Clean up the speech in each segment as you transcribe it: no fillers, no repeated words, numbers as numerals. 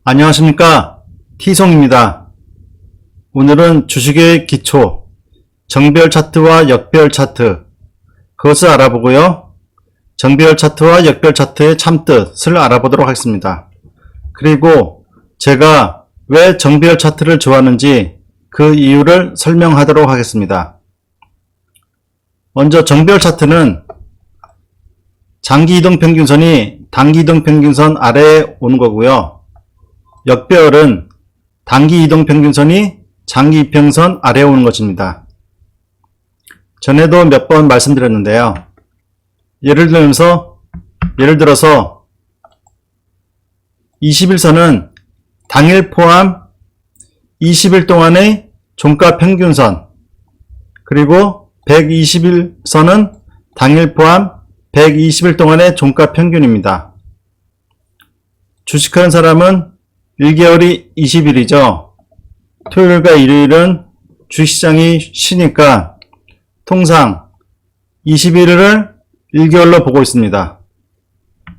안녕하십니까, T송입니다. 오늘은 주식의 기초, 정배열 차트와 역배열 차트, 그것을 알아보고요. 정배열 차트와 역배열 차트의 참뜻을 알아보도록 하겠습니다. 그리고 제가 왜 정배열 차트를 좋아하는지 그 이유를 설명하도록 하겠습니다. 먼저 정배열 차트는 장기 이동 평균선이 단기 이동 평균선 아래에 오는 거고요. 역배열은 단기 이동 평균선이 장기 이평선 아래에 오는 것입니다. 전에도 몇 번 말씀드렸는데요. 예를 들어서 21선은 당일 포함 20일 동안의 종가 평균선, 그리고 120일선은 당일 포함 120일 동안의 종가 평균입니다. 주식하는 사람은 1개월이 20일이죠. 토요일과 일요일은 주식시장이 쉬니까 통상 21일을 1개월로 보고 있습니다.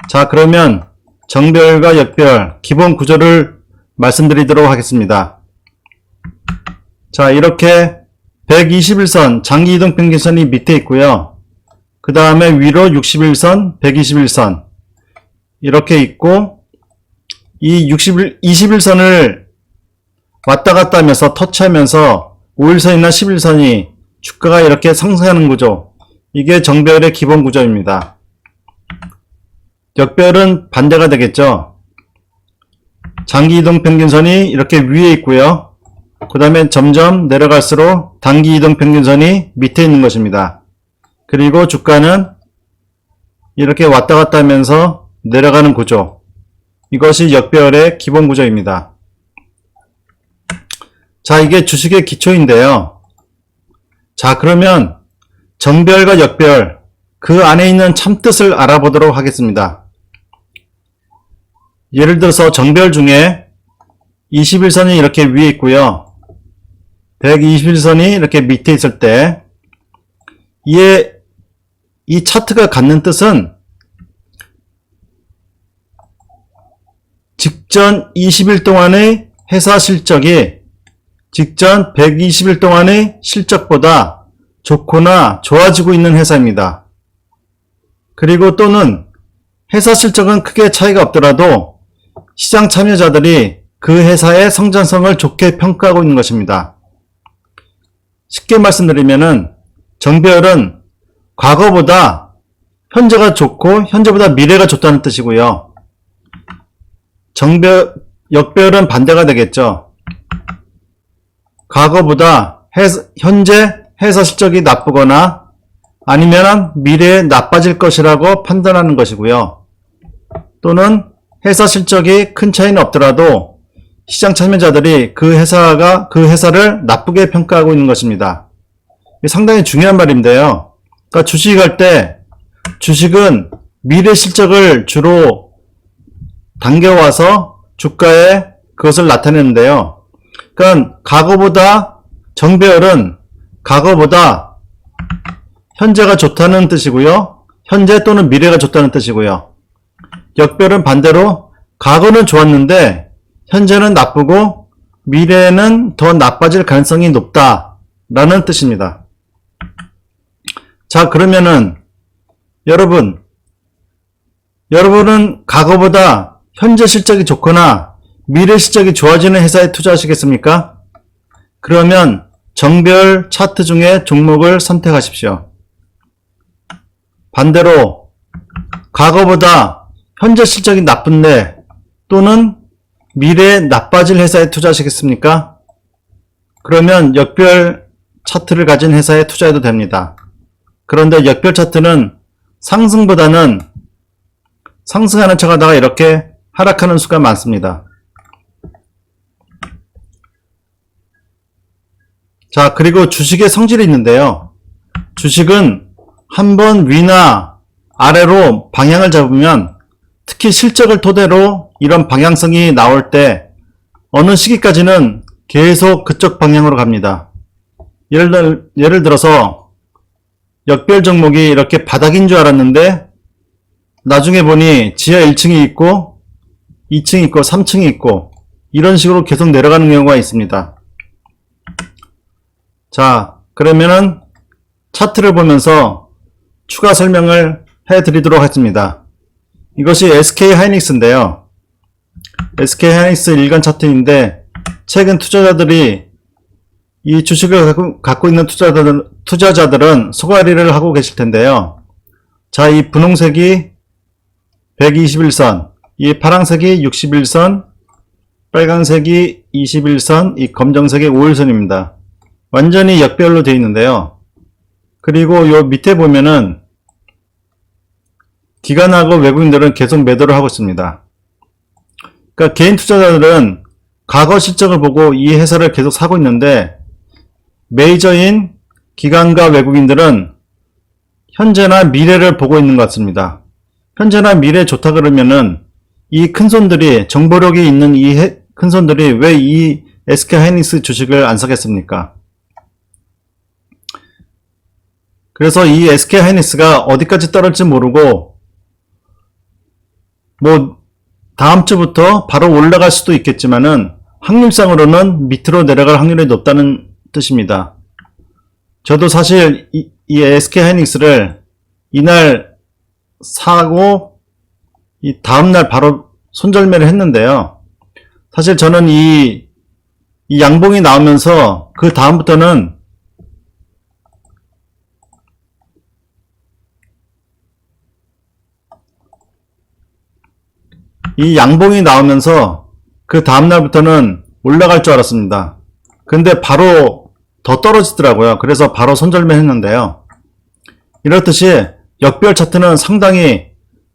자, 그러면 정배열과 역배열 기본 구조를 말씀드리도록 하겠습니다. 자, 이렇게 121선 장기 이동 평균선이 밑에 있고요. 그 다음에 위로 61선, 121선 이렇게 있고, 이 21선을 왔다 갔다 하면서 터치하면서 5일선이나 11선이 주가가 이렇게 상승하는 구조, 이게 정배열의 기본 구조입니다. 역배열은 반대가 되겠죠. 장기 이동 평균선이 이렇게 위에 있고요. 그 다음에 점점 내려갈수록 단기 이동 평균선이 밑에 있는 것입니다. 그리고 주가는 이렇게 왔다 갔다 하면서 내려가는 구조, 이것이 역배열의 기본 구조입니다. 자, 이게 주식의 기초인데요. 자, 그러면 정배열과 역배열, 그 안에 있는 참뜻을 알아보도록 하겠습니다. 예를 들어서 정배열 중에 21선이 이렇게 위에 있고요. 121선이 이렇게 밑에 있을 때, 이 차트가 갖는 뜻은 직전 20일 동안의 회사 실적이 직전 120일 동안의 실적보다 좋거나 좋아지고 있는 회사입니다. 그리고 또는 회사 실적은 크게 차이가 없더라도 시장 참여자들이 그 회사의 성장성을 좋게 평가하고 있는 것입니다. 쉽게 말씀드리면은 정배열은 과거보다 현재가 좋고 현재보다 미래가 좋다는 뜻이고요. 역배열은 반대가 되겠죠. 과거보다 현재 회사 실적이 나쁘거나 아니면 미래에 나빠질 것이라고 판단하는 것이고요. 또는 회사 실적이 큰 차이는 없더라도 시장 참여자들이 그 회사를 나쁘게 평가하고 있는 것입니다. 상당히 중요한 말인데요. 그러니까 주식할 때 주식은 미래 실적을 주로 당겨와서 주가에 그것을 나타내는데요. 그러니까 정배열은 과거보다 현재가 좋다는 뜻이고요. 현재 또는 미래가 좋다는 뜻이고요. 역배열은 반대로 과거는 좋았는데 현재는 나쁘고 미래에는 더 나빠질 가능성이 높다라는 뜻입니다. 자, 그러면은 여러분은 과거보다 현재 실적이 좋거나 미래 실적이 좋아지는 회사에 투자하시겠습니까? 그러면 정배열 차트 중에 종목을 선택하십시오. 반대로 과거보다 현재 실적이 나쁜데 또는 미래에 나빠질 회사에 투자하시겠습니까? 그러면 역배열 차트를 가진 회사에 투자해도 됩니다. 그런데 역배열 차트는 상승보다는 상승하는 척 하다가 이렇게 하락하는 수가 많습니다. 자, 그리고 주식의 성질이 있는데요. 주식은 한번 위나 아래로 방향을 잡으면, 특히 실적을 토대로 이런 방향성이 나올 때 어느 시기까지는 계속 그쪽 방향으로 갑니다. 예를 들어서 역배열 종목이 이렇게 바닥인 줄 알았는데 나중에 보니 지하 1층이 있고 2층이 있고 3층이 있고 이런 식으로 계속 내려가는 경우가 있습니다. 자, 그러면은 차트를 보면서 추가 설명을 해드리도록 하겠습니다. 이것이 SK하이닉스인데요. SK하이닉스 일간 차트인데 최근 투자자들이 이 주식을 갖고 있는 투자자들은 소가리를 하고 계실 텐데요. 자, 이 분홍색이 121선, 이 파란색이 61선, 빨간색이 21선, 이 검정색이 5일선입니다. 완전히 역별로 되어 있는데요. 그리고 요 밑에 보면은 기관하고 외국인들은 계속 매도를 하고 있습니다. 그러니까 개인 투자자들은 과거 실적을 보고 이 회사를 계속 사고 있는데 메이저인 기관과 외국인들은 현재나 미래를 보고 있는 것 같습니다. 현재나 미래 좋다 그러면은 이 큰손들이 정보력이 있는 이 큰손들이 왜 이 SK하이닉스 주식을 안 사겠습니까? 그래서 이 SK하이닉스가 어디까지 떨어질지 모르고 뭐 다음 주부터 바로 올라갈 수도 있겠지만은 확률상으로는 밑으로 내려갈 확률이 높다는 뜻입니다. 저도 사실 이 SK하이닉스를 이날 사고 이 다음날 바로 손절매를 했는데요. 사실 저는 이 양봉이 나오면서 그 다음부터는 이 양봉이 나오면서 그 다음날부터는 올라갈 줄 알았습니다. 근데 바로 더 떨어지더라고요. 그래서 바로 손절매 했는데요. 이렇듯이 역별 차트는 상당히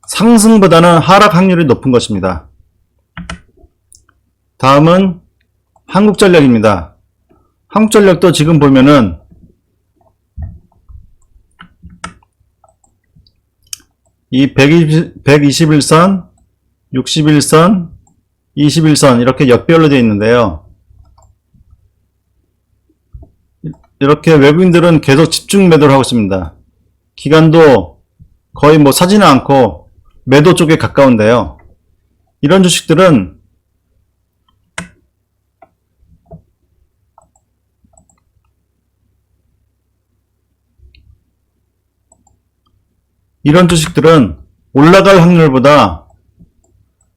상승보다는 하락 확률이 높은 것입니다. 다음은 한국전력입니다. 한국전력도 지금 보면은 이 121선, 61선, 21선 이렇게 역별로 되어 있는데요. 이렇게 외국인들은 계속 집중 매도를 하고 있습니다. 기관도 거의 뭐 사지는 않고 매도 쪽에 가까운데요. 이런 주식들은 올라갈 확률보다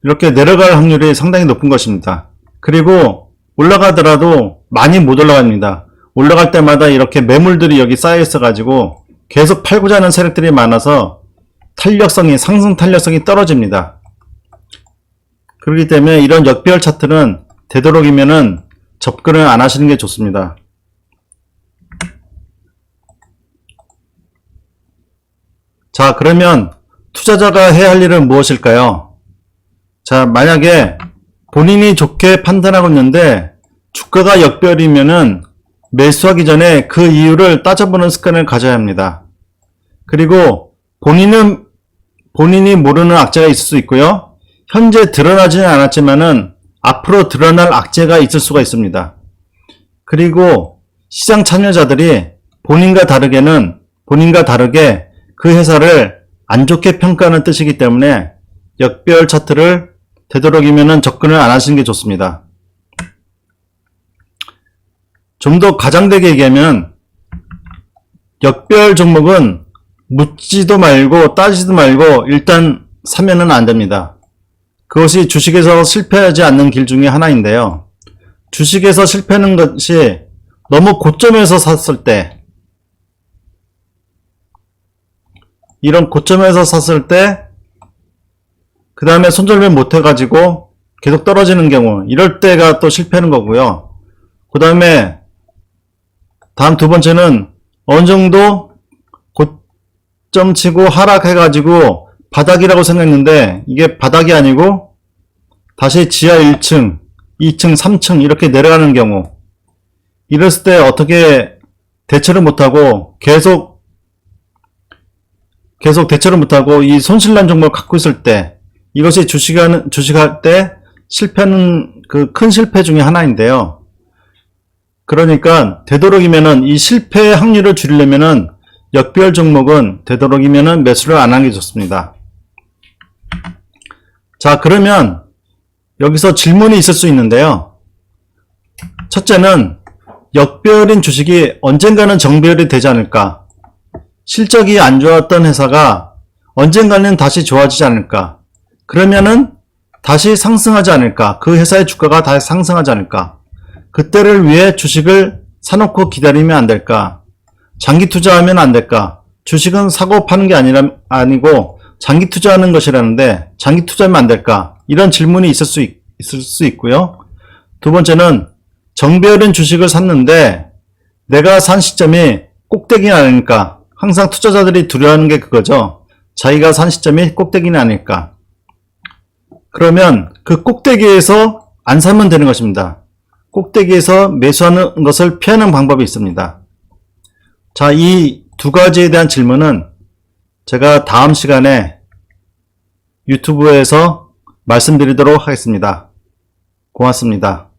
이렇게 내려갈 확률이 상당히 높은 것입니다. 그리고 올라가더라도 많이 못 올라갑니다. 올라갈 때마다 이렇게 매물들이 여기 쌓여 있어 가지고 계속 팔고자 하는 세력들이 많아서 상승 탄력성이 떨어집니다. 그렇기 때문에 이런 역별 차트는 되도록이면은 접근을 안 하시는 게 좋습니다. 자, 그러면 투자자가 해야 할 일은 무엇일까요? 자, 만약에 본인이 좋게 판단하고 있는데 주가가 역별이면은 매수하기 전에 그 이유를 따져보는 습관을 가져야 합니다. 그리고 본인이 모르는 악재가 있을 수 있고요. 현재 드러나지는 않았지만은 앞으로 드러날 악재가 있을 수가 있습니다. 그리고 시장 참여자들이 본인과 다르게 그 회사를 안 좋게 평가하는 뜻이기 때문에 역별 차트를 되도록이면은 접근을 안 하시는 게 좋습니다. 좀 더 가장되게 얘기하면 역별 종목은 묻지도 말고 따지지도 말고 일단 사면은 안 됩니다. 그것이 주식에서 실패하지 않는 길 중에 하나인데요. 주식에서 실패하는 것이 너무 고점에서 샀을 때, 이런 고점에서 샀을 때 그 다음에 손절매 못 해가지고 계속 떨어지는 경우, 이럴 때가 또 실패하는 거고요. 그 다음에 다음 두 번째는 어느 정도 고점 치고 하락해가지고 바닥이라고 생각했는데 이게 바닥이 아니고 다시 지하 1층, 2층, 3층 이렇게 내려가는 경우, 이랬을 때 어떻게 대처를 못하고 계속 대처를 못하고 이 손실난 종목을 갖고 있을 때, 이것이 주식할 때 실패하는 그 큰 실패 중에 하나인데요. 그러니까 되도록이면은 이 실패의 확률을 줄이려면은 역별 종목은 되도록이면은 매수를 안 하는 게 좋습니다. 자, 그러면 여기서 질문이 있을 수 있는데요. 첫째는 역배열인 주식이 언젠가는 정배열이 되지 않을까? 실적이 안 좋았던 회사가 언젠가는 다시 좋아지지 않을까? 그러면은 다시 상승하지 않을까? 그 회사의 주가가 다시 상승하지 않을까? 그때를 위해 주식을 사놓고 기다리면 안 될까? 장기 투자하면 안 될까? 주식은 사고 파는 게 아니고 장기 투자하는 것이라는데 장기 투자하면 안 될까? 이런 질문이 있을 수 있고요. 두 번째는 정배열인 주식을 샀는데 내가 산 시점이 꼭대기는 아닐까? 항상 투자자들이 두려워하는 게 그거죠. 자기가 산 시점이 꼭대기는 아닐까? 그러면 그 꼭대기에서 안 사면 되는 것입니다. 꼭대기에서 매수하는 것을 피하는 방법이 있습니다. 자, 이 두 가지에 대한 질문은 제가 다음 시간에 유튜브에서 말씀드리도록 하겠습니다. 고맙습니다.